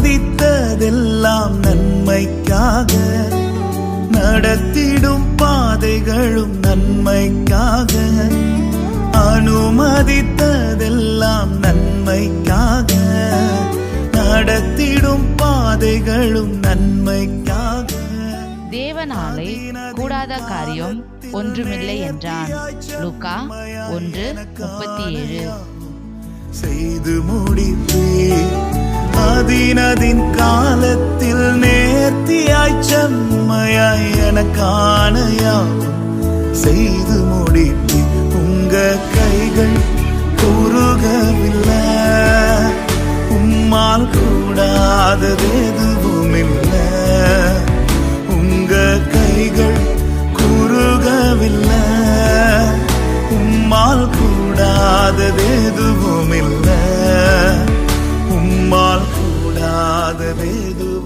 அனுமதித்ததெல்லாம் நன்மைக்காக, நடத்திடும் பாதைகளும் நன்மைக்காக. அனுமதித்ததெல்லாம் நன்மைக்காக, நடத்திடும் பாதைகளும் நன்மைக்காக. தேவனாலே கூடாத காரியம் ஒன்றுமில்லை என்றான். லூக்கா 1:37. செய்து முடிப்பீர் அதினதின் காலத்தில், நேர்த்தியாய் செம்மையாய் எனக்கான யாவும் செய்து முடிப்பீர். உங்க கைகள் குறுகவில்லை, உம்மால் கூடாதது எதுவும் இல்லை. உங்க கைகள் குறுகவில்லை, உம்மால் கூடாதது எதுவும் இல்லை. உம்மால் கூடாதது எதுவும்